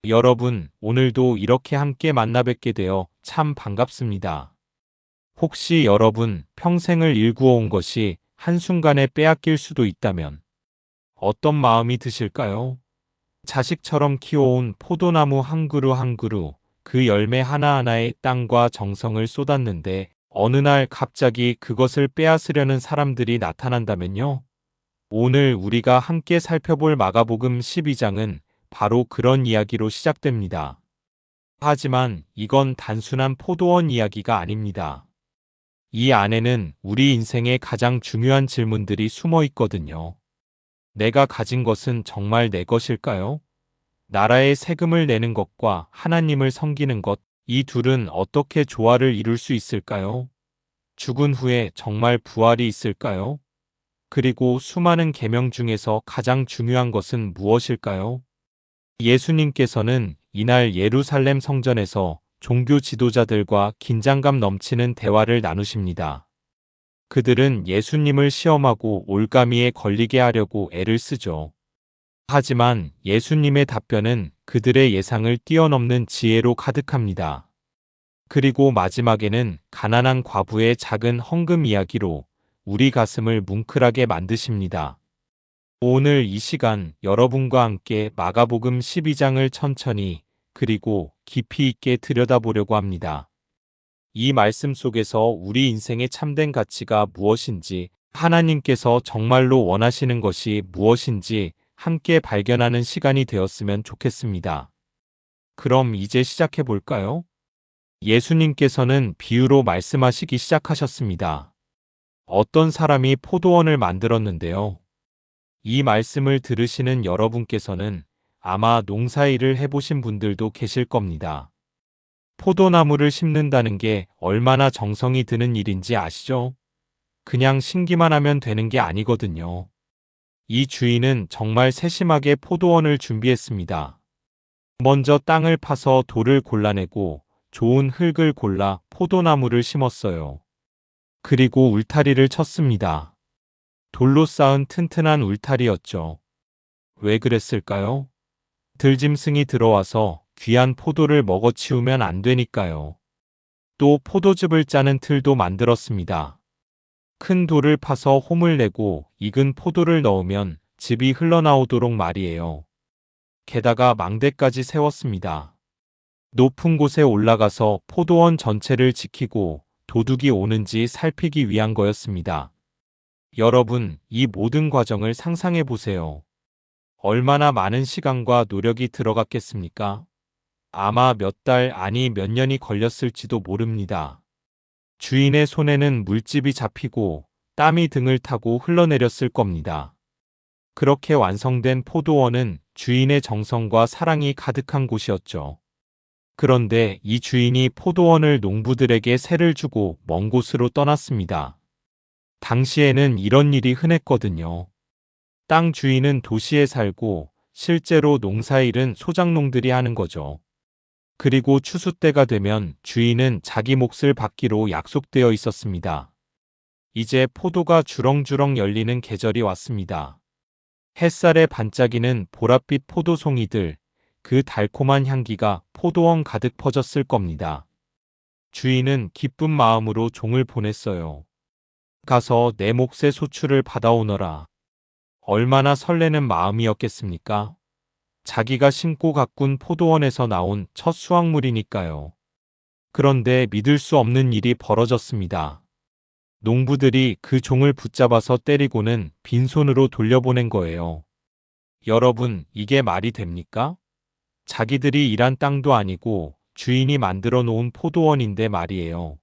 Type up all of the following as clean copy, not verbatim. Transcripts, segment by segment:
여러분, 오늘도 이렇게 함께 만나 뵙게 되어 참 반갑습니다. 혹시 여러분 평생을 일구어온 것이 한순간에 빼앗길 수도 있다면 어떤 마음이 드실까요? 자식처럼 키워온 포도나무 한 그루 한 그루, 그 열매 하나하나에 땅과 정성을 쏟았는데 어느 날 갑자기 그것을 빼앗으려는 사람들이 나타난다면요? 오늘 우리가 함께 살펴볼 마가복음 12장은 바로 그런 이야기로 시작됩니다. 하지만 이건 단순한 포도원 이야기가 아닙니다. 이 안에는 우리 인생의 가장 중요한 질문들이 숨어 있거든요. 내가 가진 것은 정말 내 것일까요? 나라에 세금을 내는 것과 하나님을 섬기는 것, 이 둘은 어떻게 조화를 이룰 수 있을까요? 죽은 후에 정말 부활이 있을까요? 그리고 수많은 계명 중에서 가장 중요한 것은 무엇일까요? 예수님께서는 이날 예루살렘 성전에서 종교 지도자들과 긴장감 넘치는 대화를 나누십니다. 그들은 예수님을 시험하고 올가미에 걸리게 하려고 애를 쓰죠. 하지만 예수님의 답변은 그들의 예상을 뛰어넘는 지혜로 가득합니다. 그리고 마지막에는 가난한 과부의 작은 헌금 이야기로 우리 가슴을 뭉클하게 만드십니다. 오늘 이 시간 여러분과 함께 마가복음 12장을 천천히 그리고 깊이 있게 들여다보려고 합니다. 이 말씀 속에서 우리 인생의 참된 가치가 무엇인지, 하나님께서 정말로 원하시는 것이 무엇인지 함께 발견하는 시간이 되었으면 좋겠습니다. 그럼 이제 시작해 볼까요? 예수님께서는 비유로 말씀하시기 시작하셨습니다. 어떤 사람이 포도원을 만들었는데요. 이 말씀을 들으시는 여러분께서는 아마 농사일을 해보신 분들도 계실 겁니다. 포도나무를 심는다는 게 얼마나 정성이 드는 일인지 아시죠? 그냥 심기만 하면 되는 게 아니거든요. 이 주인은 정말 세심하게 포도원을 준비했습니다. 먼저 땅을 파서 돌을 골라내고 좋은 흙을 골라 포도나무를 심었어요. 그리고 울타리를 쳤습니다. 돌로 쌓은 튼튼한 울타리였죠. 왜 그랬을까요? 들짐승이 들어와서 귀한 포도를 먹어치우면 안 되니까요. 또 포도즙을 짜는 틀도 만들었습니다. 큰 돌을 파서 홈을 내고 익은 포도를 넣으면 즙이 흘러나오도록 말이에요. 게다가 망대까지 세웠습니다. 높은 곳에 올라가서 포도원 전체를 지키고 도둑이 오는지 살피기 위한 거였습니다. 여러분, 이 모든 과정을 상상해 보세요. 얼마나 많은 시간과 노력이 들어갔겠습니까? 아마 몇 달, 아니 몇 년이 걸렸을지도 모릅니다. 주인의 손에는 물집이 잡히고 땀이 등을 타고 흘러내렸을 겁니다. 그렇게 완성된 포도원은 주인의 정성과 사랑이 가득한 곳이었죠. 그런데 이 주인이 포도원을 농부들에게 세를 주고 먼 곳으로 떠났습니다. 당시에는 이런 일이 흔했거든요. 땅 주인은 도시에 살고 실제로 농사일은 소작농들이 하는 거죠. 그리고 추수 때가 되면 주인은 자기 몫을 받기로 약속되어 있었습니다. 이제 포도가 주렁주렁 열리는 계절이 왔습니다. 햇살에 반짝이는 보랏빛 포도송이들, 그 달콤한 향기가 포도원 가득 퍼졌을 겁니다. 주인은 기쁜 마음으로 종을 보냈어요. 가서 내 몫의 소출을 받아오너라. 얼마나 설레는 마음이었겠습니까? 자기가 심고 가꾼 포도원에서 나온 첫 수확물이니까요. 그런데 믿을 수 없는 일이 벌어졌습니다. 농부들이 그 종을 붙잡아서 때리고는 빈손으로 돌려보낸 거예요. 여러분, 이게 말이 됩니까? 자기들이 일한 땅도 아니고 주인이 만들어 놓은 포도원인데 말이에요.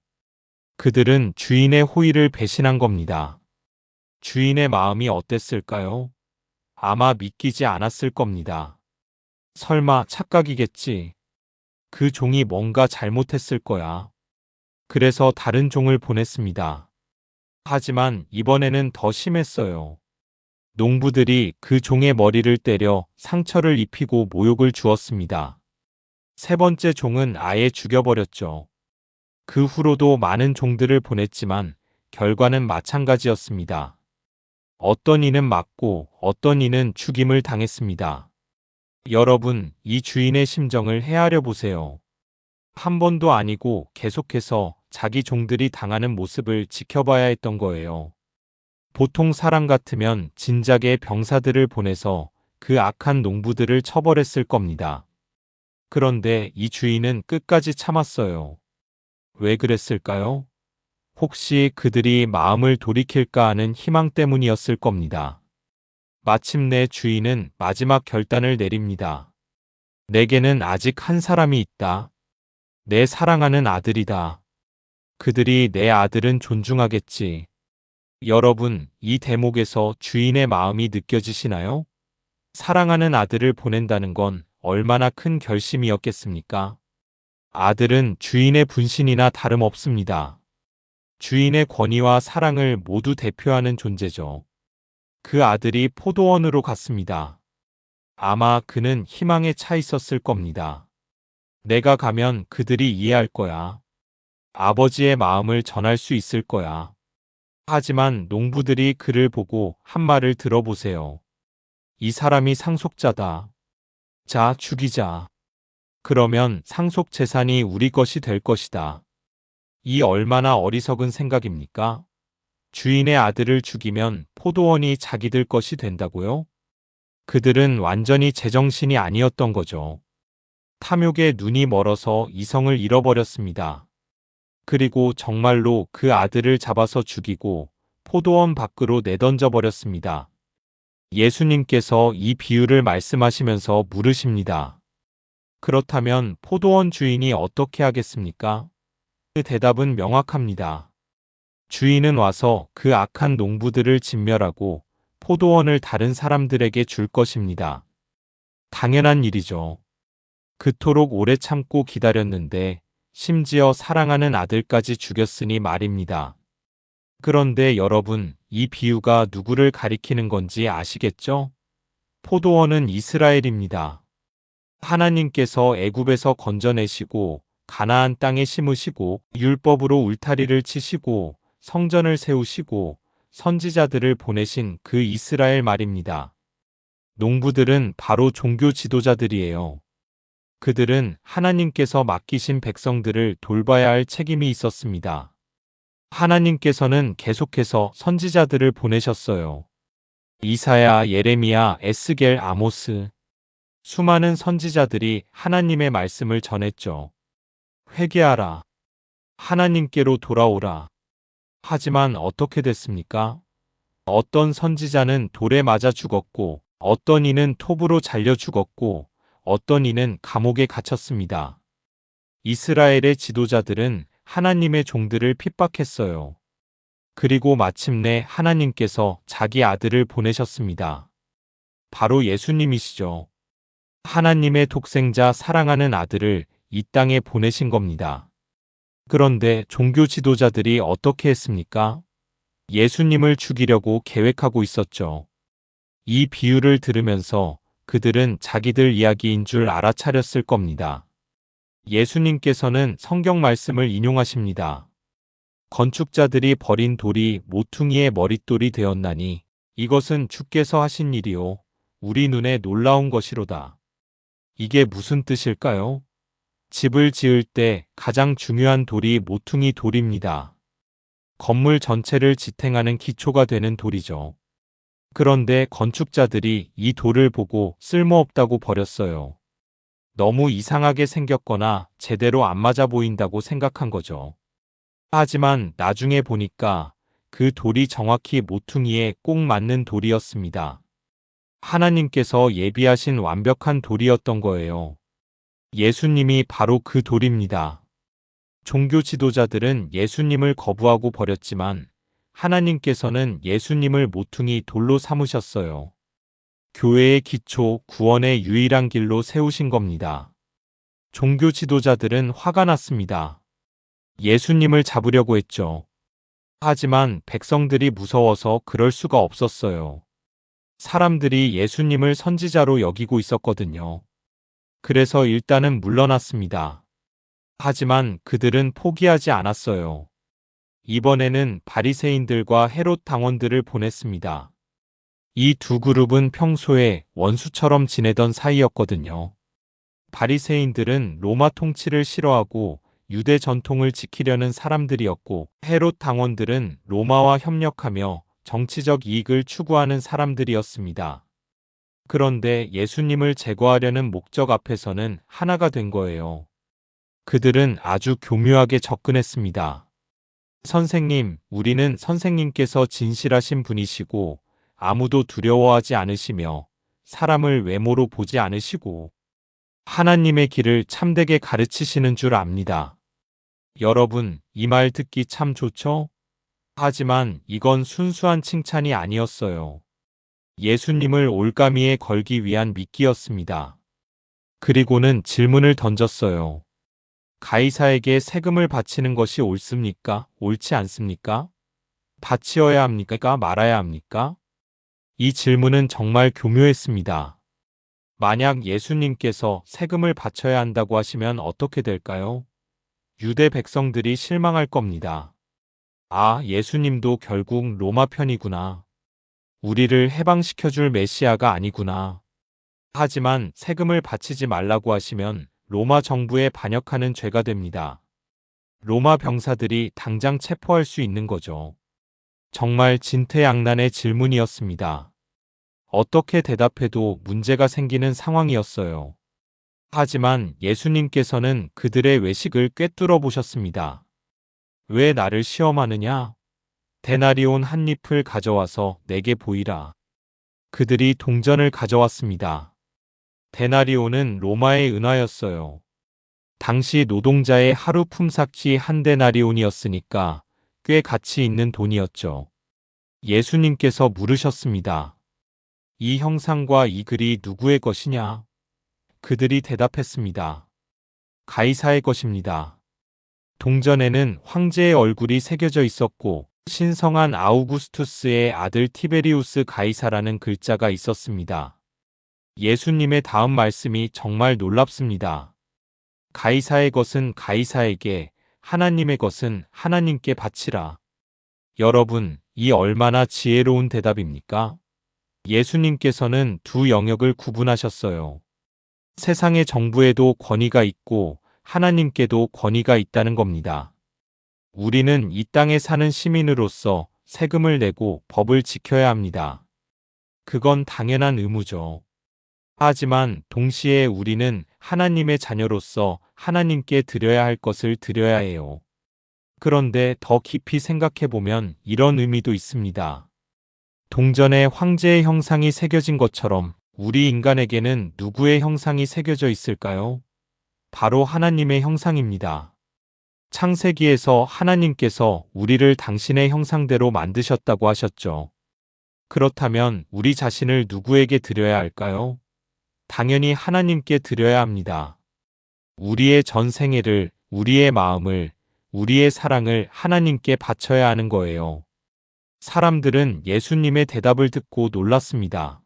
그들은 주인의 호의를 배신한 겁니다. 주인의 마음이 어땠을까요? 아마 믿기지 않았을 겁니다. 설마 착각이겠지. 그 종이 뭔가 잘못했을 거야. 그래서 다른 종을 보냈습니다. 하지만 이번에는 더 심했어요. 농부들이 그 종의 머리를 때려 상처를 입히고 모욕을 주었습니다. 세 번째 종은 아예 죽여버렸죠. 그 후로도 많은 종들을 보냈지만 결과는 마찬가지였습니다. 어떤 이는 맞고 어떤 이는 죽임을 당했습니다. 여러분, 이 주인의 심정을 헤아려 보세요. 한 번도 아니고 계속해서 자기 종들이 당하는 모습을 지켜봐야 했던 거예요. 보통 사람 같으면 진작에 병사들을 보내서 그 악한 농부들을 처벌했을 겁니다. 그런데 이 주인은 끝까지 참았어요. 왜 그랬을까요? 혹시 그들이 마음을 돌이킬까 하는 희망 때문이었을 겁니다. 마침내 주인은 마지막 결단을 내립니다. 내게는 아직 한 사람이 있다. 내 사랑하는 아들이다. 그들이 내 아들은 존중하겠지. 여러분, 이 대목에서 주인의 마음이 느껴지시나요? 사랑하는 아들을 보낸다는 건 얼마나 큰 결심이었겠습니까? 아들은 주인의 분신이나 다름없습니다. 주인의 권위와 사랑을 모두 대표하는 존재죠. 그 아들이 포도원으로 갔습니다. 아마 그는 희망에 차 있었을 겁니다. 내가 가면 그들이 이해할 거야. 아버지의 마음을 전할 수 있을 거야. 하지만 농부들이 그를 보고 한 말을 들어보세요. 이 사람이 상속자다. 자, 죽이자. 그러면 상속 재산이 우리 것이 될 것이다. 이 얼마나 어리석은 생각입니까? 주인의 아들을 죽이면 포도원이 자기들 것이 된다고요? 그들은 완전히 제정신이 아니었던 거죠. 탐욕에 눈이 멀어서 이성을 잃어버렸습니다. 그리고 정말로 그 아들을 잡아서 죽이고 포도원 밖으로 내던져 버렸습니다. 예수님께서 이 비유를 말씀하시면서 물으십니다. 그렇다면 포도원 주인이 어떻게 하겠습니까? 그 대답은 명확합니다. 주인은 와서 그 악한 농부들을 진멸하고 포도원을 다른 사람들에게 줄 것입니다. 당연한 일이죠. 그토록 오래 참고 기다렸는데 심지어 사랑하는 아들까지 죽였으니 말입니다. 그런데 여러분, 이 비유가 누구를 가리키는 건지 아시겠죠? 포도원은 이스라엘입니다. 하나님께서 애굽에서 건져내시고 가나안 땅에 심으시고 율법으로 울타리를 치시고 성전을 세우시고 선지자들을 보내신 그 이스라엘 말입니다. 농부들은 바로 종교 지도자들이에요. 그들은 하나님께서 맡기신 백성들을 돌봐야 할 책임이 있었습니다. 하나님께서는 계속해서 선지자들을 보내셨어요. 이사야, 예레미야, 에스겔, 아모스. 수많은 선지자들이 하나님의 말씀을 전했죠. 회개하라. 하나님께로 돌아오라. 하지만 어떻게 됐습니까? 어떤 선지자는 돌에 맞아 죽었고, 어떤 이는 톱으로 잘려 죽었고, 어떤 이는 감옥에 갇혔습니다. 이스라엘의 지도자들은 하나님의 종들을 핍박했어요. 그리고 마침내 하나님께서 자기 아들을 보내셨습니다. 바로 예수님이시죠. 하나님의 독생자 사랑하는 아들을 이 땅에 보내신 겁니다. 그런데 종교 지도자들이 어떻게 했습니까? 예수님을 죽이려고 계획하고 있었죠. 이 비유를 들으면서 그들은 자기들 이야기인 줄 알아차렸을 겁니다. 예수님께서는 성경 말씀을 인용하십니다. 건축자들이 버린 돌이 모퉁이의 머릿돌이 되었나니 이것은 주께서 하신 일이요 우리 눈에 놀라운 것이로다. 이게 무슨 뜻일까요? 집을 지을 때 가장 중요한 돌이 모퉁이 돌입니다. 건물 전체를 지탱하는 기초가 되는 돌이죠. 그런데 건축자들이 이 돌을 보고 쓸모없다고 버렸어요. 너무 이상하게 생겼거나 제대로 안 맞아 보인다고 생각한 거죠. 하지만 나중에 보니까 그 돌이 정확히 모퉁이에 꼭 맞는 돌이었습니다. 하나님께서 예비하신 완벽한 돌이었던 거예요. 예수님이 바로 그 돌입니다. 종교 지도자들은 예수님을 거부하고 버렸지만 하나님께서는 예수님을 모퉁이 돌로 삼으셨어요. 교회의 기초, 구원의 유일한 길로 세우신 겁니다. 종교 지도자들은 화가 났습니다. 예수님을 잡으려고 했죠. 하지만 백성들이 무서워서 그럴 수가 없었어요. 사람들이 예수님을 선지자로 여기고 있었거든요. 그래서 일단은 물러났습니다. 하지만 그들은 포기하지 않았어요. 이번에는 바리새인들과 헤롯 당원들을 보냈습니다. 이 두 그룹은 평소에 원수처럼 지내던 사이였거든요. 바리새인들은 로마 통치를 싫어하고 유대 전통을 지키려는 사람들이었고, 헤롯 당원들은 로마와 협력하며 정치적 이익을 추구하는 사람들이었습니다. 그런데 예수님을 제거하려는 목적 앞에서는 하나가 된 거예요. 그들은 아주 교묘하게 접근했습니다. 선생님, 우리는 선생님께서 진실하신 분이시고 아무도 두려워하지 않으시며 사람을 외모로 보지 않으시고 하나님의 길을 참되게 가르치시는 줄 압니다. 여러분, 이 말 듣기 참 좋죠? 하지만 이건 순수한 칭찬이 아니었어요. 예수님을 올가미에 걸기 위한 미끼였습니다. 그리고는 질문을 던졌어요. 가이사에게 세금을 바치는 것이 옳습니까? 옳지 않습니까? 바치어야 합니까? 말아야 합니까? 이 질문은 정말 교묘했습니다. 만약 예수님께서 세금을 바쳐야 한다고 하시면 어떻게 될까요? 유대 백성들이 실망할 겁니다. 아, 예수님도 결국 로마 편이구나. 우리를 해방시켜줄 메시아가 아니구나. 하지만 세금을 바치지 말라고 하시면 로마 정부에 반역하는 죄가 됩니다. 로마 병사들이 당장 체포할 수 있는 거죠. 정말 진퇴양난의 질문이었습니다. 어떻게 대답해도 문제가 생기는 상황이었어요. 하지만 예수님께서는 그들의 외식을 꿰뚫어 보셨습니다. 왜 나를 시험하느냐? 데나리온 한 잎을 가져와서 내게 보이라. 그들이 동전을 가져왔습니다. 데나리온은 로마의 은화였어요. 당시 노동자의 하루 품삯이 한 데나리온이었으니까 꽤 가치 있는 돈이었죠. 예수님께서 물으셨습니다. 이 형상과 이 글이 누구의 것이냐? 그들이 대답했습니다. 가이사의 것입니다. 동전에는 황제의 얼굴이 새겨져 있었고 신성한 아우구스투스의 아들 티베리우스 가이사라는 글자가 있었습니다. 예수님의 다음 말씀이 정말 놀랍습니다. 가이사의 것은 가이사에게, 하나님의 것은 하나님께 바치라. 여러분, 이 얼마나 지혜로운 대답입니까? 예수님께서는 두 영역을 구분하셨어요. 세상의 정부에도 권위가 있고 하나님께도 권위가 있다는 겁니다. 우리는 이 땅에 사는 시민으로서 세금을 내고 법을 지켜야 합니다. 그건 당연한 의무죠. 하지만 동시에 우리는 하나님의 자녀로서 하나님께 드려야 할 것을 드려야 해요. 그런데 더 깊이 생각해 보면 이런 의미도 있습니다. 동전에 황제의 형상이 새겨진 것처럼 우리 인간에게는 누구의 형상이 새겨져 있을까요? 바로 하나님의 형상입니다. 창세기에서 하나님께서 우리를 당신의 형상대로 만드셨다고 하셨죠. 그렇다면 우리 자신을 누구에게 드려야 할까요? 당연히 하나님께 드려야 합니다. 우리의 전 생애를, 우리의 마음을, 우리의 사랑을 하나님께 바쳐야 하는 거예요. 사람들은 예수님의 대답을 듣고 놀랐습니다.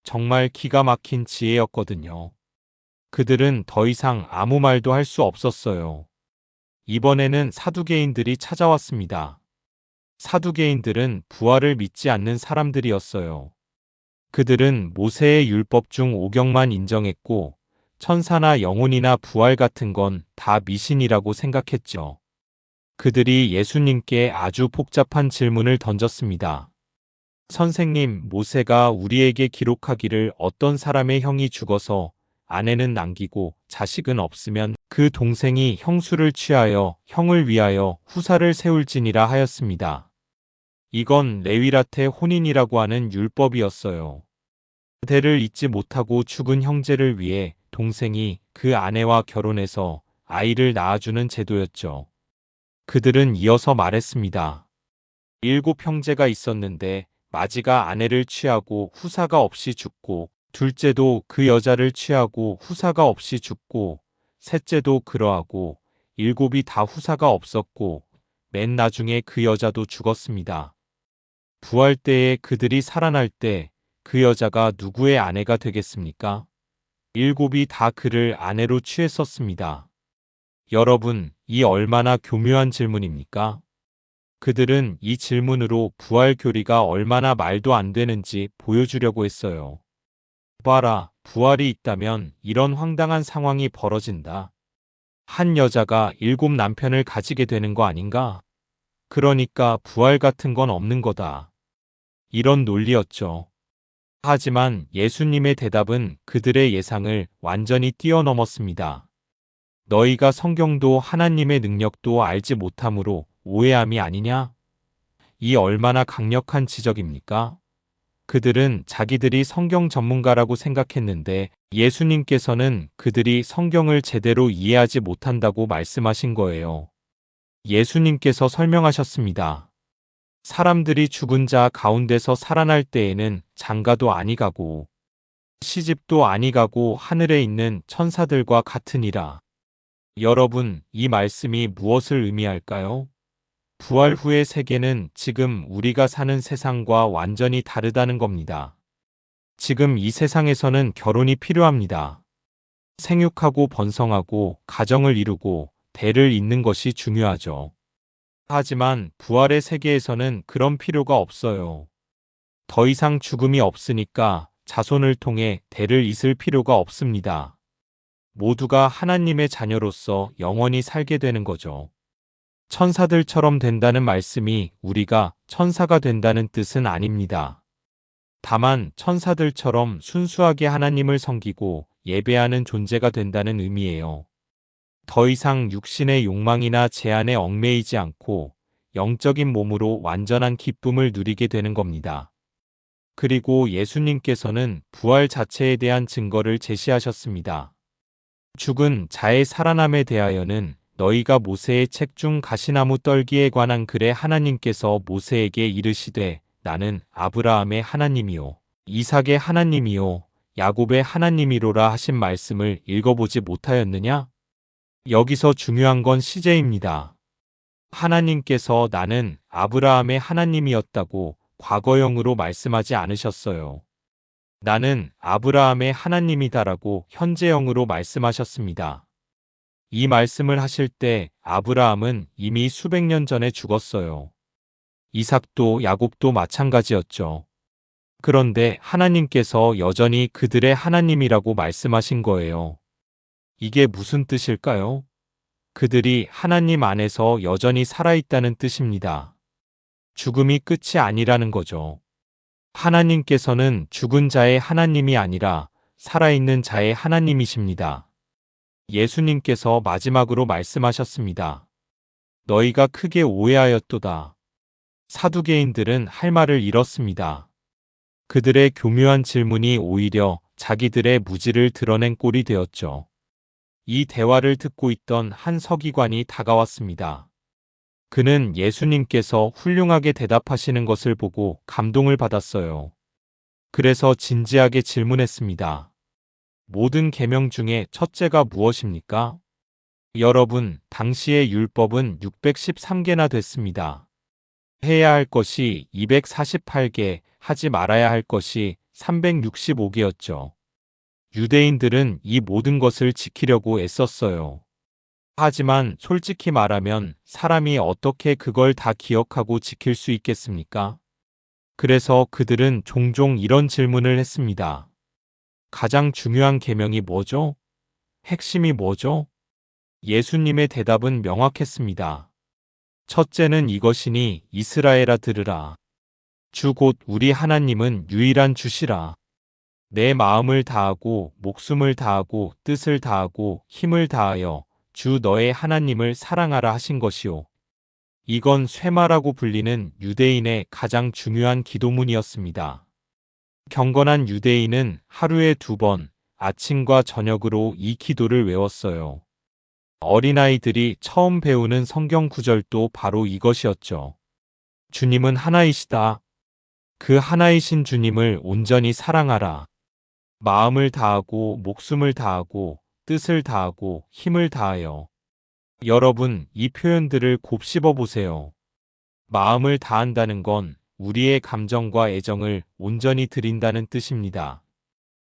정말 기가 막힌 지혜였거든요. 그들은 더 이상 아무 말도 할 수 없었어요. 이번에는 사두개인들이 찾아왔습니다. 사두개인들은 부활을 믿지 않는 사람들이었어요. 그들은 모세의 율법 중 5경만 인정했고 천사나 영혼이나 부활 같은 건 다 미신이라고 생각했죠. 그들이 예수님께 아주 복잡한 질문을 던졌습니다. 선생님, 모세가 우리에게 기록하기를 어떤 사람의 형이 죽어서 아내는 남기고 자식은 없으면 그 동생이 형수를 취하여 형을 위하여 후사를 세울지니라 하였습니다. 이건 레위라테 혼인이라고 하는 율법이었어요. 대를 잇지 못하고 죽은 형제를 위해 동생이 그 아내와 결혼해서 아이를 낳아주는 제도였죠. 그들은 이어서 말했습니다. 7형제가 있었는데 마지가 아내를 취하고 후사가 없이 죽고 둘째도 그 여자를 취하고 후사가 없이 죽고 셋째도 그러하고 7이 다 후사가 없었고 맨 나중에 그 여자도 죽었습니다. 부활 때에 그들이 살아날 때 그 여자가 누구의 아내가 되겠습니까? 7이 다 그를 아내로 취했었습니다. 여러분, 이 얼마나 교묘한 질문입니까? 그들은 이 질문으로 부활 교리가 얼마나 말도 안 되는지 보여주려고 했어요. 봐라, 부활이 있다면 이런 황당한 상황이 벌어진다. 한 여자가 7남편을 가지게 되는 거 아닌가? 그러니까 부활 같은 건 없는 거다. 이런 논리였죠. 하지만 예수님의 대답은 그들의 예상을 완전히 뛰어넘었습니다. 너희가 성경도 하나님의 능력도 알지 못함으로 오해함이 아니냐? 이 얼마나 강력한 지적입니까? 그들은 자기들이 성경 전문가라고 생각했는데 예수님께서는 그들이 성경을 제대로 이해하지 못한다고 말씀하신 거예요. 예수님께서 설명하셨습니다. 사람들이 죽은 자 가운데서 살아날 때에는 장가도 아니 가고 시집도 아니 가고 하늘에 있는 천사들과 같으니라. 여러분, 이 말씀이 무엇을 의미할까요? 부활 후의 세계는 지금 우리가 사는 세상과 완전히 다르다는 겁니다. 지금 이 세상에서는 결혼이 필요합니다. 생육하고 번성하고 가정을 이루고 대를 잇는 것이 중요하죠. 하지만 부활의 세계에서는 그런 필요가 없어요. 더 이상 죽음이 없으니까 자손을 통해 대를 잇을 필요가 없습니다. 모두가 하나님의 자녀로서 영원히 살게 되는 거죠. 천사들처럼 된다는 말씀이 우리가 천사가 된다는 뜻은 아닙니다. 다만 천사들처럼 순수하게 하나님을 섬기고 예배하는 존재가 된다는 의미예요. 더 이상 육신의 욕망이나 제한에 얽매이지 않고 영적인 몸으로 완전한 기쁨을 누리게 되는 겁니다. 그리고 예수님께서는 부활 자체에 대한 증거를 제시하셨습니다. 죽은 자의 살아남에 대하여는 너희가 모세의 책 중 가시나무 떨기에 관한 글에 하나님께서 모세에게 이르시되 나는 아브라함의 하나님이요 이삭의 하나님이요 야곱의 하나님이로라 하신 말씀을 읽어보지 못하였느냐? 여기서 중요한 건 시제입니다. 하나님께서 나는 아브라함의 하나님이었다고 과거형으로 말씀하지 않으셨어요. 나는 아브라함의 하나님이다라고 현재형으로 말씀하셨습니다. 이 말씀을 하실 때 아브라함은 이미 수백 년 전에 죽었어요. 이삭도 야곱도 마찬가지였죠. 그런데 하나님께서 여전히 그들의 하나님이라고 말씀하신 거예요. 이게 무슨 뜻일까요? 그들이 하나님 안에서 여전히 살아있다는 뜻입니다. 죽음이 끝이 아니라는 거죠. 하나님께서는 죽은 자의 하나님이 아니라 살아있는 자의 하나님이십니다. 예수님께서 마지막으로 말씀하셨습니다. 너희가 크게 오해하였도다. 사두개인들은 할 말을 잃었습니다. 그들의 교묘한 질문이 오히려 자기들의 무지를 드러낸 꼴이 되었죠. 이 대화를 듣고 있던 한 서기관이 다가왔습니다. 그는 예수님께서 훌륭하게 대답하시는 것을 보고 감동을 받았어요. 그래서 진지하게 질문했습니다. 모든 계명 중에 첫째가 무엇입니까? 여러분, 당시의 율법은 613개나 됐습니다. 해야 할 것이 248개, 하지 말아야 할 것이 365개였죠. 유대인들은 이 모든 것을 지키려고 애썼어요. 하지만 솔직히 말하면 사람이 어떻게 그걸 다 기억하고 지킬 수 있겠습니까? 그래서 그들은 종종 이런 질문을 했습니다. 가장 중요한 계명이 뭐죠? 핵심이 뭐죠? 예수님의 대답은 명확했습니다. 첫째는 이것이니 이스라엘아 들으라. 주 곧 우리 하나님은 유일한 주시라. 내 마음을 다하고 목숨을 다하고 뜻을 다하고 힘을 다하여 주 너의 하나님을 사랑하라 하신 것이요. 이건 쇠마라고 불리는 유대인의 가장 중요한 기도문이었습니다. 경건한 유대인은 하루에 2번, 아침과 저녁으로 이 기도를 외웠어요. 어린아이들이 처음 배우는 성경 구절도 바로 이것이었죠. 주님은 하나이시다. 그 하나이신 주님을 온전히 사랑하라. 마음을 다하고 목숨을 다하고 뜻을 다하고 힘을 다하여. 여러분, 이 표현들을 곱씹어 보세요. 마음을 다한다는 건 우리의 감정과 애정을 온전히 드린다는 뜻입니다.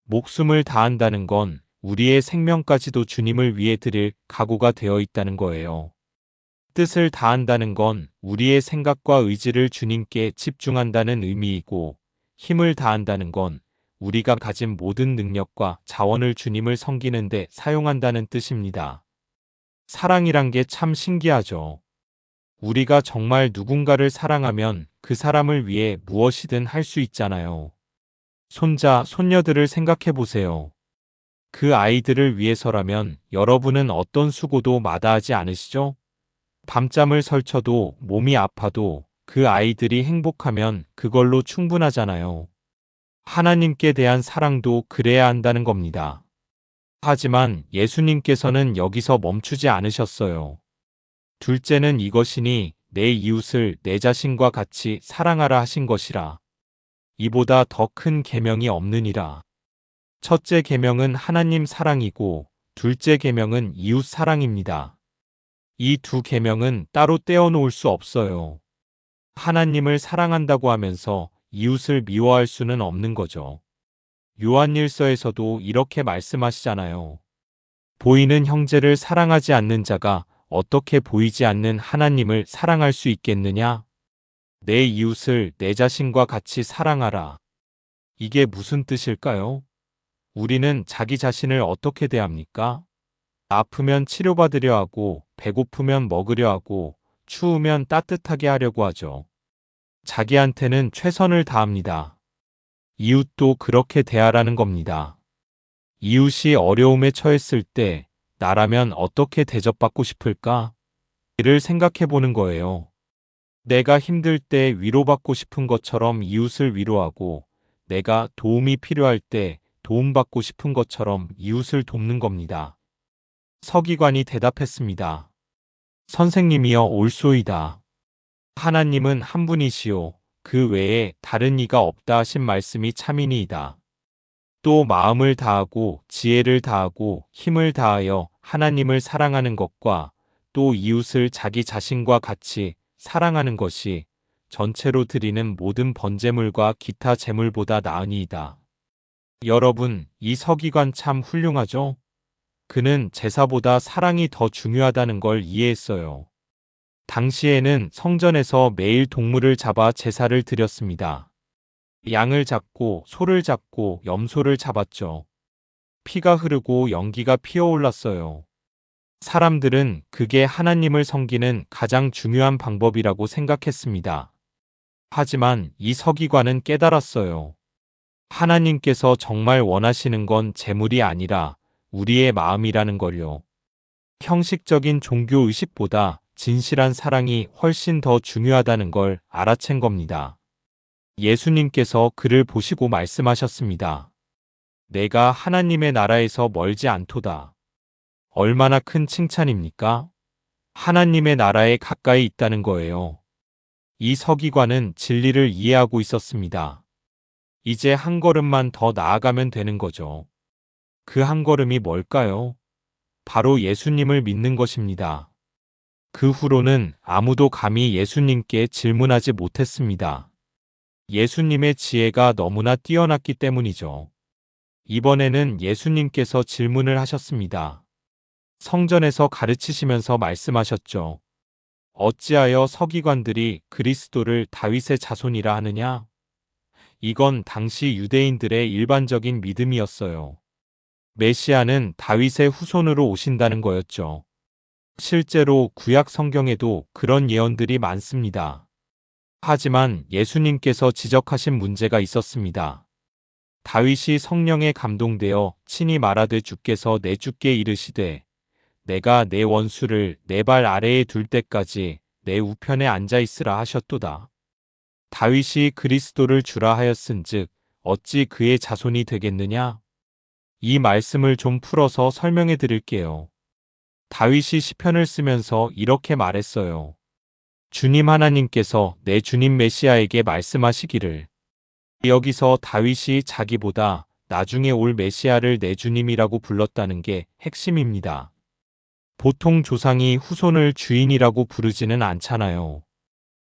목숨을 다한다는 건 우리의 생명까지도 주님을 위해 드릴 각오가 되어 있다는 거예요. 뜻을 다한다는 건 우리의 생각과 의지를 주님께 집중한다는 의미이고, 힘을 다한다는 건 우리가 가진 모든 능력과 자원을 주님을 섬기는 데 사용한다는 뜻입니다. 사랑이란 게 참 신기하죠. 우리가 정말 누군가를 사랑하면 그 사람을 위해 무엇이든 할 수 있잖아요. 손자, 손녀들을 생각해 보세요. 그 아이들을 위해서라면 여러분은 어떤 수고도 마다하지 않으시죠? 밤잠을 설쳐도 몸이 아파도 그 아이들이 행복하면 그걸로 충분하잖아요. 하나님께 대한 사랑도 그래야 한다는 겁니다. 하지만 예수님께서는 여기서 멈추지 않으셨어요. 둘째는 이것이니 내 이웃을 내 자신과 같이 사랑하라 하신 것이라. 이보다 더 큰 계명이 없느니라. 첫째 계명은 하나님 사랑이고 둘째 계명은 이웃 사랑입니다. 이 두 계명은 따로 떼어놓을 수 없어요. 하나님을 사랑한다고 하면서 이웃을 미워할 수는 없는 거죠. 요한일서에서도 이렇게 말씀하시잖아요. 보이는 형제를 사랑하지 않는 자가 어떻게 보이지 않는 하나님을 사랑할 수 있겠느냐? 내 이웃을 내 자신과 같이 사랑하라. 이게 무슨 뜻일까요? 우리는 자기 자신을 어떻게 대합니까? 아프면 치료받으려 하고, 배고프면 먹으려 하고, 추우면 따뜻하게 하려고 하죠. 자기한테는 최선을 다합니다. 이웃도 그렇게 대하라는 겁니다. 이웃이 어려움에 처했을 때 나라면 어떻게 대접받고 싶을까? 이를 생각해 보는 거예요. 내가 힘들 때 위로받고 싶은 것처럼 이웃을 위로하고, 내가 도움이 필요할 때 도움받고 싶은 것처럼 이웃을 돕는 겁니다. 서기관이 대답했습니다. 선생님이여 올소이다. 하나님은 한 분이시요 그 외에 다른 이가 없다 하신 말씀이 참이니이다. 또 마음을 다하고 지혜를 다하고 힘을 다하여 하나님을 사랑하는 것과 또 이웃을 자기 자신과 같이 사랑하는 것이 전체로 드리는 모든 번제물과 기타 제물보다 나으니이다. 여러분, 이 서기관 참 훌륭하죠? 그는 제사보다 사랑이 더 중요하다는 걸 이해했어요. 당시에는 성전에서 매일 동물을 잡아 제사를 드렸습니다. 양을 잡고 소를 잡고 염소를 잡았죠. 피가 흐르고 연기가 피어올랐어요. 사람들은 그게 하나님을 섬기는 가장 중요한 방법이라고 생각했습니다. 하지만 이 서기관은 깨달았어요. 하나님께서 정말 원하시는 건 재물이 아니라 우리의 마음이라는 걸요. 형식적인 종교 의식보다 진실한 사랑이 훨씬 더 중요하다는 걸 알아챈 겁니다. 예수님께서 그를 보시고 말씀하셨습니다. 내가 하나님의 나라에서 멀지 않도다. 얼마나 큰 칭찬입니까? 하나님의 나라에 가까이 있다는 거예요. 이 서기관은 진리를 이해하고 있었습니다. 이제 한 걸음만 더 나아가면 되는 거죠. 그 한 걸음이 뭘까요? 바로 예수님을 믿는 것입니다. 그 후로는 아무도 감히 예수님께 질문하지 못했습니다. 예수님의 지혜가 너무나 뛰어났기 때문이죠. 이번에는 예수님께서 질문을 하셨습니다. 성전에서 가르치시면서 말씀하셨죠. 어찌하여 서기관들이 그리스도를 다윗의 자손이라 하느냐? 이건 당시 유대인들의 일반적인 믿음이었어요. 메시아는 다윗의 후손으로 오신다는 거였죠. 실제로 구약 성경에도 그런 예언들이 많습니다. 하지만 예수님께서 지적하신 문제가 있었습니다. 다윗이 성령에 감동되어 친히 말하되 주께서 내 주께 이르시되 내가 내 원수를 내 발 아래에 둘 때까지 내 우편에 앉아 있으라 하셨도다. 다윗이 그리스도를 주라 하였은즉 어찌 그의 자손이 되겠느냐? 이 말씀을 좀 풀어서 설명해 드릴게요. 다윗이 시편을 쓰면서 이렇게 말했어요. 주님 하나님께서 내 주님 메시아에게 말씀하시기를. 여기서 다윗이 자기보다 나중에 올 메시아를 내 주님이라고 불렀다는 게 핵심입니다. 보통 조상이 후손을 주인이라고 부르지는 않잖아요.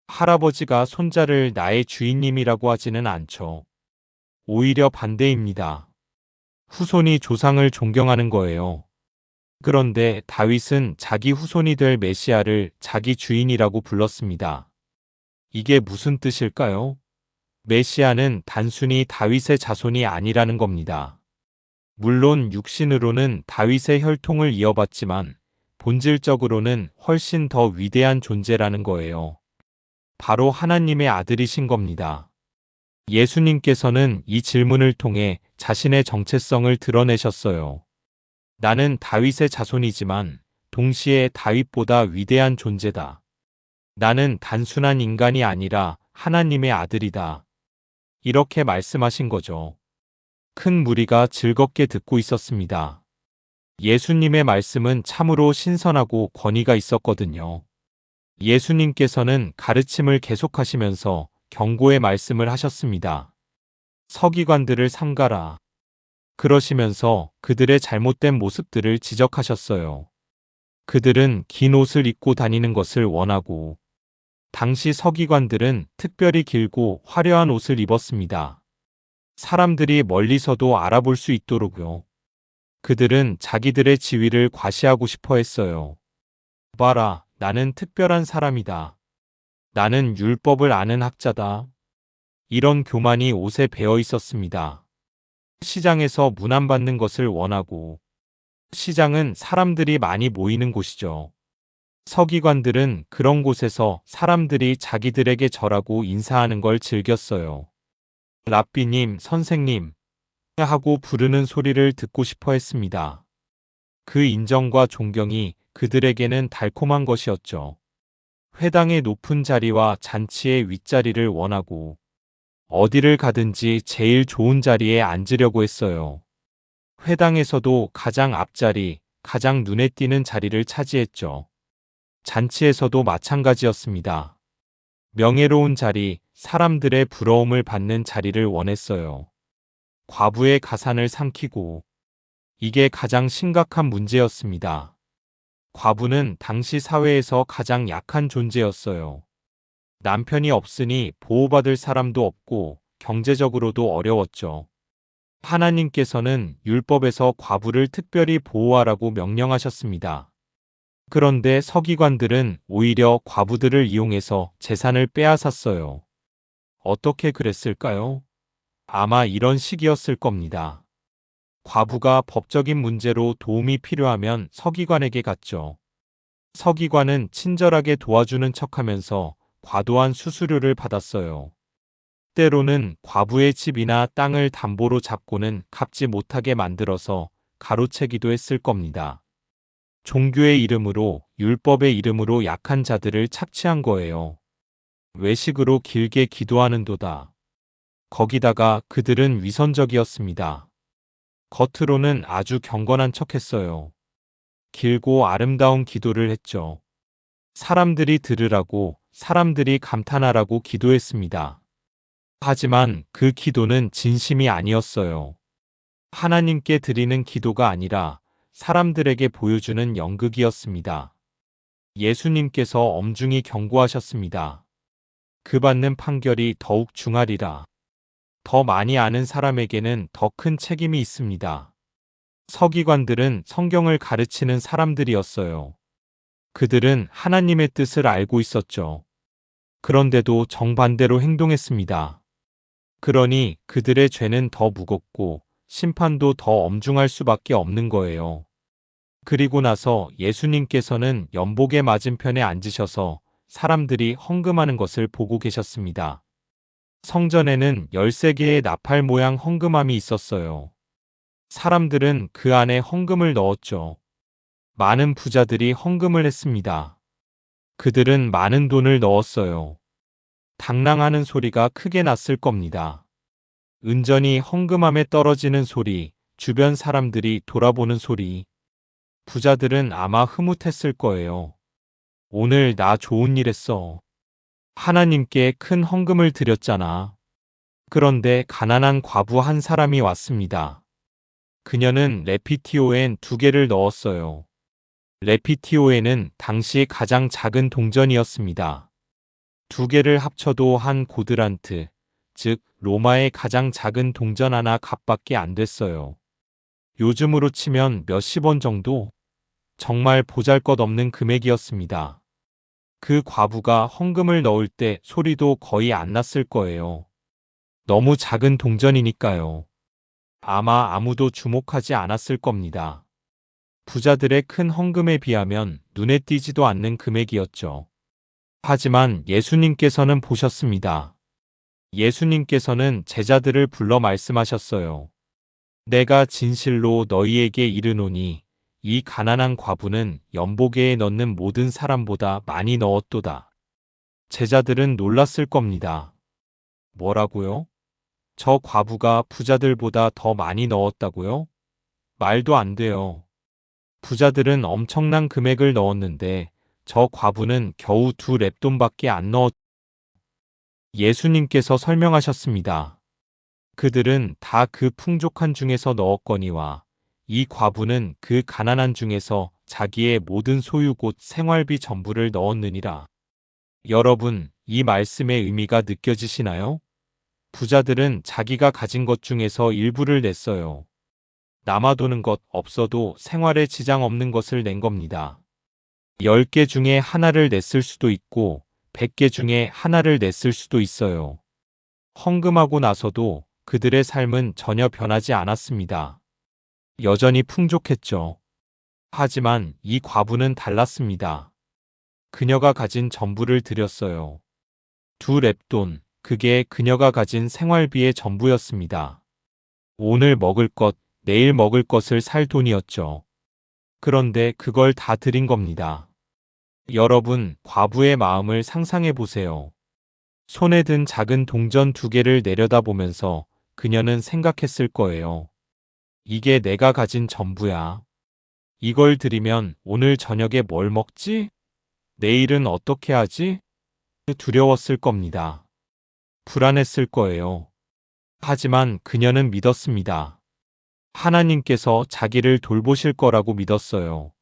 할아버지가 손자를 나의 주인님이라고 하지는 않죠. 오히려 반대입니다. 후손이 조상을 존경하는 거예요. 그런데 다윗은 자기 후손이 될 메시아를 자기 주인이라고 불렀습니다. 이게 무슨 뜻일까요? 메시아는 단순히 다윗의 자손이 아니라는 겁니다. 물론 육신으로는 다윗의 혈통을 이어받지만 본질적으로는 훨씬 더 위대한 존재라는 거예요. 바로 하나님의 아들이신 겁니다. 예수님께서는 이 질문을 통해 자신의 정체성을 드러내셨어요. 나는 다윗의 자손이지만 동시에 다윗보다 위대한 존재다. 나는 단순한 인간이 아니라 하나님의 아들이다. 이렇게 말씀하신 거죠. 큰 무리가 즐겁게 듣고 있었습니다. 예수님의 말씀은 참으로 신선하고 권위가 있었거든요. 예수님께서는 가르침을 계속하시면서 경고의 말씀을 하셨습니다. 서기관들을 삼가라. 그러시면서 그들의 잘못된 모습들을 지적하셨어요. 그들은 긴 옷을 입고 다니는 것을 원하고, 당시 서기관들은 특별히 길고 화려한 옷을 입었습니다. 사람들이 멀리서도 알아볼 수 있도록요. 그들은 자기들의 지위를 과시하고 싶어 했어요. 봐라, 나는 특별한 사람이다. 나는 율법을 아는 학자다. 이런 교만이 옷에 배어 있었습니다. 시장에서 문안받는 것을 원하고, 시장은 사람들이 많이 모이는 곳이죠. 서기관들은 그런 곳에서 사람들이 자기들에게 절하고 인사하는 걸 즐겼어요. 랍비님, 선생님 하고 부르는 소리를 듣고 싶어 했습니다. 그 인정과 존경이 그들에게는 달콤한 것이었죠. 회당의 높은 자리와 잔치의 윗자리를 원하고 어디를 가든지 제일 좋은 자리에 앉으려고 했어요. 회당에서도 가장 앞자리, 가장 눈에 띄는 자리를 차지했죠. 잔치에서도 마찬가지였습니다. 명예로운 자리, 사람들의 부러움을 받는 자리를 원했어요. 과부의 가산을 삼키고, 이게 가장 심각한 문제였습니다. 과부는 당시 사회에서 가장 약한 존재였어요. 남편이 없으니 보호받을 사람도 없고 경제적으로도 어려웠죠. 하나님께서는 율법에서 과부를 특별히 보호하라고 명령하셨습니다. 그런데 서기관들은 오히려 과부들을 이용해서 재산을 빼앗았어요. 어떻게 그랬을까요? 아마 이런 식이었을 겁니다. 과부가 법적인 문제로 도움이 필요하면 서기관에게 갔죠. 서기관은 친절하게 도와주는 척하면서 과도한 수수료를 받았어요. 때로는 과부의 집이나 땅을 담보로 잡고는 갚지 못하게 만들어서 가로채기도 했을 겁니다. 종교의 이름으로, 율법의 이름으로 약한 자들을 착취한 거예요. 외식으로 길게 기도하는도다. 거기다가 그들은 위선적이었습니다. 겉으로는 아주 경건한 척했어요. 길고 아름다운 기도를 했죠. 사람들이 들으라고, 사람들이 감탄하라고 기도했습니다. 하지만 그 기도는 진심이 아니었어요. 하나님께 드리는 기도가 아니라 사람들에게 보여주는 연극이었습니다. 예수님께서 엄중히 경고하셨습니다. 그 받는 판결이 더욱 중하리라. 더 많이 아는 사람에게는 더 큰 책임이 있습니다. 서기관들은 성경을 가르치는 사람들이었어요. 그들은 하나님의 뜻을 알고 있었죠. 그런데도 정반대로 행동했습니다. 그러니 그들의 죄는 더 무겁고 심판도 더 엄중할 수밖에 없는 거예요. 그리고 나서 예수님께서는 연복의 맞은편에 앉으셔서 사람들이 헌금하는 것을 보고 계셨습니다. 성전에는 13개의 나팔 모양 헌금함이 있었어요. 사람들은 그 안에 헌금을 넣었죠. 많은 부자들이 헌금을 했습니다. 그들은 많은 돈을 넣었어요. 당랑하는 소리가 크게 났을 겁니다. 은전이 헌금함에 떨어지는 소리, 주변 사람들이 돌아보는 소리. 부자들은 아마 흐뭇했을 거예요. 오늘 나 좋은 일 했어. 하나님께 큰 헌금을 드렸잖아. 그런데 가난한 과부 한 사람이 왔습니다. 그녀는 레피티오엔 2개를 넣었어요. 레피티오엔은 당시 가장 작은 동전이었습니다. 2개를 합쳐도 한 고드란트, 즉 로마의 가장 작은 동전 하나 값밖에 안 됐어요. 요즘으로 치면 몇십 원 정도? 정말 보잘것없는 금액이었습니다. 그 과부가 헌금을 넣을 때 소리도 거의 안 났을 거예요. 너무 작은 동전이니까요. 아마 아무도 주목하지 않았을 겁니다. 부자들의 큰 헌금에 비하면 눈에 띄지도 않는 금액이었죠. 하지만 예수님께서는 보셨습니다. 예수님께서는 제자들을 불러 말씀하셨어요. 내가 진실로 너희에게 이르노니 이 가난한 과부는 연보계에 넣는 모든 사람보다 많이 넣었도다. 제자들은 놀랐을 겁니다. 뭐라고요? 저 과부가 부자들보다 더 많이 넣었다고요? 말도 안 돼요. 부자들은 엄청난 금액을 넣었는데 저 과부는 겨우 2렙돈밖에 안 넣었. 예수님께서 설명하셨습니다. 그들은 다 그 풍족한 중에서 넣었거니와 이 과부는 그 가난한 중에서 자기의 모든 소유 곧 생활비 전부를 넣었느니라. 여러분, 이 말씀의 의미가 느껴지시나요? 부자들은 자기가 가진 것 중에서 일부를 냈어요. 남아도는 것 없어도 생활에 지장 없는 것을 낸 겁니다. 10개 중에 하나를 냈을 수도 있고 100개 중에 하나를 냈을 수도 있어요. 헌금하고 나서도 그들의 삶은 전혀 변하지 않았습니다. 여전히 풍족했죠. 하지만 이 과부는 달랐습니다. 그녀가 가진 전부를 드렸어요. 2렙돈, 그게 그녀가 가진 생활비의 전부였습니다. 오늘 먹을 것, 내일 먹을 것을 살 돈이었죠. 그런데 그걸 다 드린 겁니다. 여러분, 과부의 마음을 상상해 보세요. 손에 든 작은 동전 2개를 내려다보면서 그녀는 생각했을 거예요. 이게 내가 가진 전부야. 이걸 드리면 오늘 저녁에 뭘 먹지? 내일은 어떻게 하지? 두려웠을 겁니다. 불안했을 거예요. 하지만 그녀는 믿었습니다. 하나님께서 자기를 돌보실 거라고 믿었어요.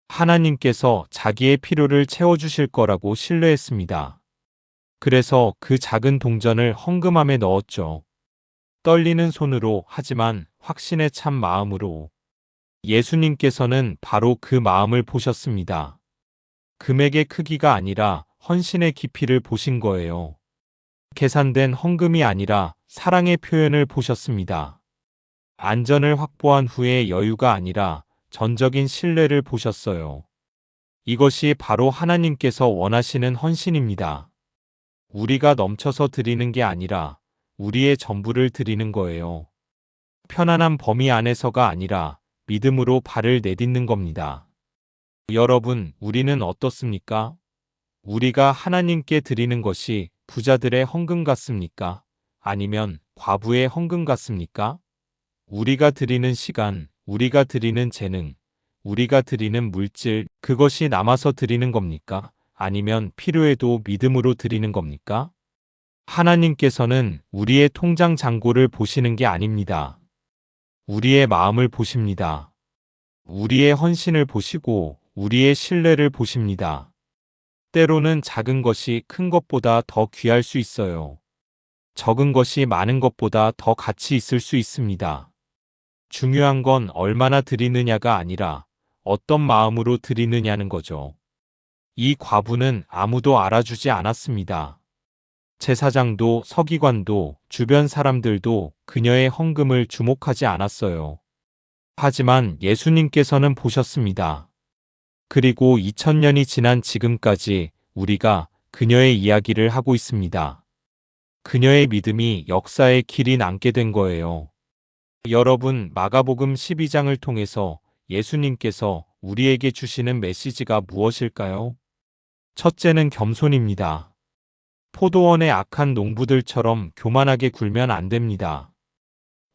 하나님께서 자기의 필요를 채워주실 거라고 신뢰했습니다. 그래서 그 작은 동전을 헌금함에 넣었죠. 떨리는 손으로 하지만 확신에 찬 마음으로. 예수님께서는 바로 그 마음을 보셨습니다. 금액의 크기가 아니라 헌신의 깊이를 보신 거예요. 계산된 헌금이 아니라 사랑의 표현을 보셨습니다. 안전을 확보한 후의 여유가 아니라 전적인 신뢰를 보셨어요. 이것이 바로 하나님께서 원하시는 헌신입니다. 우리가 넘쳐서 드리는 게 아니라 우리의 전부를 드리는 거예요. 편안한 범위 안에서가 아니라 믿음으로 발을 내딛는 겁니다. 여러분, 우리는 어떻습니까? 우리가 하나님께 드리는 것이 부자들의 헌금 같습니까? 아니면 과부의 헌금 같습니까? 우리가 드리는 시간, 우리가 드리는 재능, 우리가 드리는 물질, 그것이 남아서 드리는 겁니까? 아니면 필요해도 믿음으로 드리는 겁니까? 하나님께서는 우리의 통장 잔고를 보시는 게 아닙니다. 우리의 마음을 보십니다. 우리의 헌신을 보시고 우리의 신뢰를 보십니다. 때로는 작은 것이 큰 것보다 더 귀할 수 있어요. 적은 것이 많은 것보다 더 가치 있을 수 있습니다. 중요한 건 얼마나 드리느냐가 아니라 어떤 마음으로 드리느냐는 거죠. 이 과부는 아무도 알아주지 않았습니다. 제사장도 서기관도 주변 사람들도 그녀의 헌금을 주목하지 않았어요. 하지만 예수님께서는 보셨습니다. 그리고 2000년이 지난 지금까지 우리가 그녀의 이야기를 하고 있습니다. 그녀의 믿음이 역사의 길이 남게 된 거예요. 여러분, 마가복음 12장을 통해서 예수님께서 우리에게 주시는 메시지가 무엇일까요? 첫째는 겸손입니다. 포도원의 악한 농부들처럼 교만하게 굴면 안 됩니다.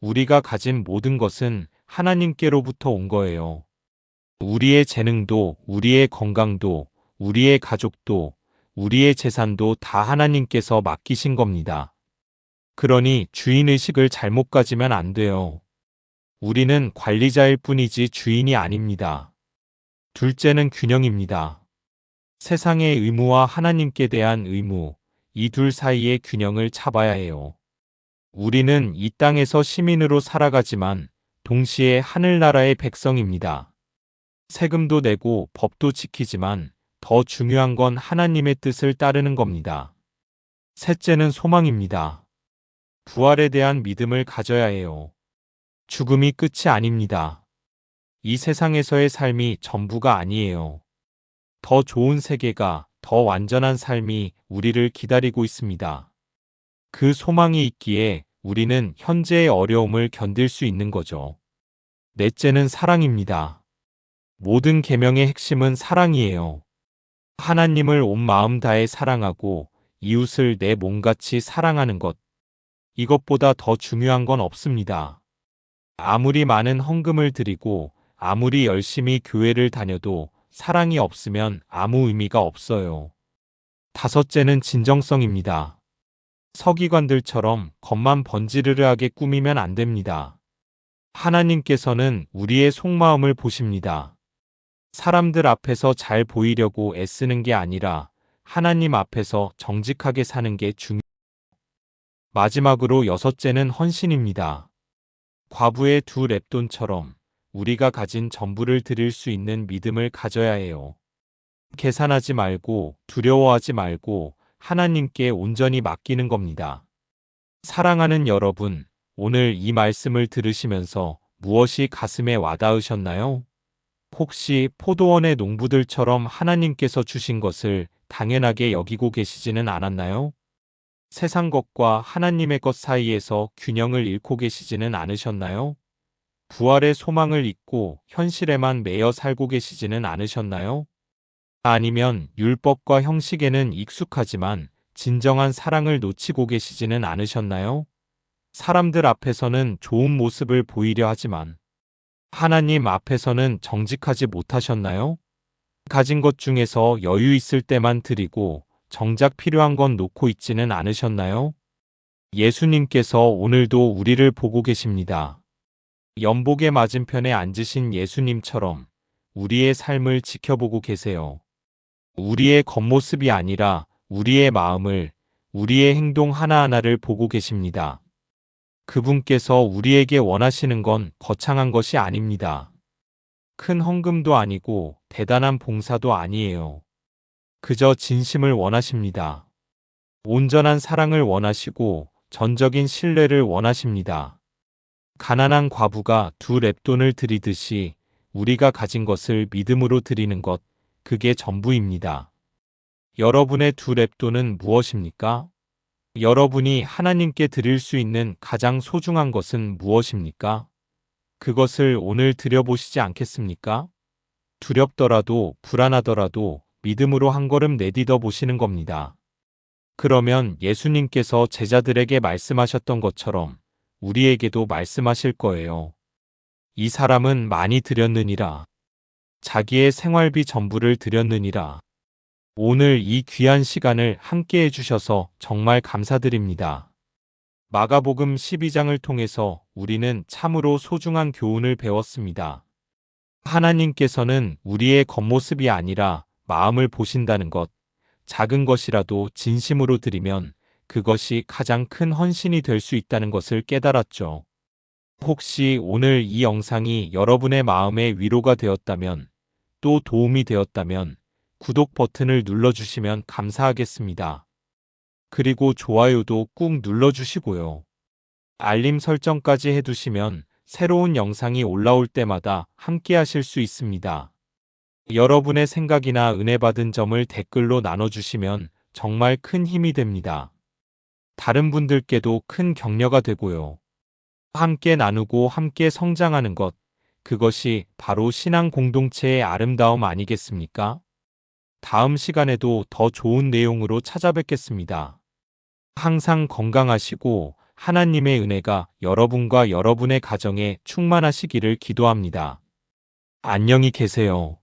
우리가 가진 모든 것은 하나님께로부터 온 거예요. 우리의 재능도, 우리의 건강도, 우리의 가족도, 우리의 재산도 다 하나님께서 맡기신 겁니다. 그러니 주인의식을 잘못 가지면 안 돼요. 우리는 관리자일 뿐이지 주인이 아닙니다. 둘째는 균형입니다. 세상의 의무와 하나님께 대한 의무, 이 둘 사이의 균형을 잡아야 해요. 우리는 이 땅에서 시민으로 살아가지만 동시에 하늘나라의 백성입니다. 세금도 내고 법도 지키지만 더 중요한 건 하나님의 뜻을 따르는 겁니다. 셋째는 소망입니다. 부활에 대한 믿음을 가져야 해요. 죽음이 끝이 아닙니다. 이 세상에서의 삶이 전부가 아니에요. 더 좋은 세계가, 더 완전한 삶이 우리를 기다리고 있습니다. 그 소망이 있기에 우리는 현재의 어려움을 견딜 수 있는 거죠. 넷째는 사랑입니다. 모든 계명의 핵심은 사랑이에요. 하나님을 온 마음 다해 사랑하고 이웃을 내 몸같이 사랑하는 것. 이것보다 더 중요한 건 없습니다. 아무리 많은 헌금을 드리고 아무리 열심히 교회를 다녀도 사랑이 없으면 아무 의미가 없어요. 다섯째는 진정성입니다. 서기관들처럼 겉만 번지르르하게 꾸미면 안 됩니다. 하나님께서는 우리의 속마음을 보십니다. 사람들 앞에서 잘 보이려고 애쓰는 게 아니라 하나님 앞에서 정직하게 사는 게 중요해요. 마지막으로 여섯째는 헌신입니다. 과부의 두 렙돈처럼 우리가 가진 전부를 드릴 수 있는 믿음을 가져야 해요. 계산하지 말고 두려워하지 말고 하나님께 온전히 맡기는 겁니다. 사랑하는 여러분, 오늘 이 말씀을 들으시면서 무엇이 가슴에 와닿으셨나요? 혹시 포도원의 농부들처럼 하나님께서 주신 것을 당연하게 여기고 계시지는 않았나요? 세상 것과 하나님의 것 사이에서 균형을 잃고 계시지는 않으셨나요? 부활의 소망을 잊고 현실에만 매여 살고 계시지는 않으셨나요? 아니면 율법과 형식에는 익숙하지만 진정한 사랑을 놓치고 계시지는 않으셨나요? 사람들 앞에서는 좋은 모습을 보이려 하지만 하나님 앞에서는 정직하지 못하셨나요? 가진 것 중에서 여유 있을 때만 드리고 정작 필요한 건 놓고 있지는 않으셨나요? 예수님께서 오늘도 우리를 보고 계십니다. 연복의 맞은편에 앉으신 예수님처럼 우리의 삶을 지켜보고 계세요. 우리의 겉모습이 아니라 우리의 마음을, 우리의 행동 하나하나를 보고 계십니다. 그분께서 우리에게 원하시는 건 거창한 것이 아닙니다. 큰 헌금도 아니고 대단한 봉사도 아니에요. 그저 진심을 원하십니다. 온전한 사랑을 원하시고 전적인 신뢰를 원하십니다. 가난한 과부가 두 렙돈을 드리듯이 우리가 가진 것을 믿음으로 드리는 것, 그게 전부입니다. 여러분의 두 렙돈은 무엇입니까? 여러분이 하나님께 드릴 수 있는 가장 소중한 것은 무엇입니까? 그것을 오늘 드려보시지 않겠습니까? 두렵더라도 불안하더라도 믿음으로 한 걸음 내딛어 보시는 겁니다. 그러면 예수님께서 제자들에게 말씀하셨던 것처럼 우리에게도 말씀하실 거예요. 이 사람은 많이 드렸느니라. 자기의 생활비 전부를 드렸느니라. 오늘 이 귀한 시간을 함께 해주셔서 정말 감사드립니다. 마가복음 12장을 통해서 우리는 참으로 소중한 교훈을 배웠습니다. 하나님께서는 우리의 겉모습이 아니라 마음을 보신다는 것, 작은 것이라도 진심으로 드리면 그것이 가장 큰 헌신이 될 수 있다는 것을 깨달았죠. 혹시 오늘 이 영상이 여러분의 마음에 위로가 되었다면, 또 도움이 되었다면 구독 버튼을 눌러주시면 감사하겠습니다. 그리고 좋아요도 꾹 눌러주시고요. 알림 설정까지 해두시면 새로운 영상이 올라올 때마다 함께 하실 수 있습니다. 여러분의 생각이나 은혜 받은 점을 댓글로 나눠주시면 정말 큰 힘이 됩니다. 다른 분들께도 큰 격려가 되고요. 함께 나누고 함께 성장하는 것, 그것이 바로 신앙 공동체의 아름다움 아니겠습니까? 다음 시간에도 더 좋은 내용으로 찾아뵙겠습니다. 항상 건강하시고 하나님의 은혜가 여러분과 여러분의 가정에 충만하시기를 기도합니다. 안녕히 계세요.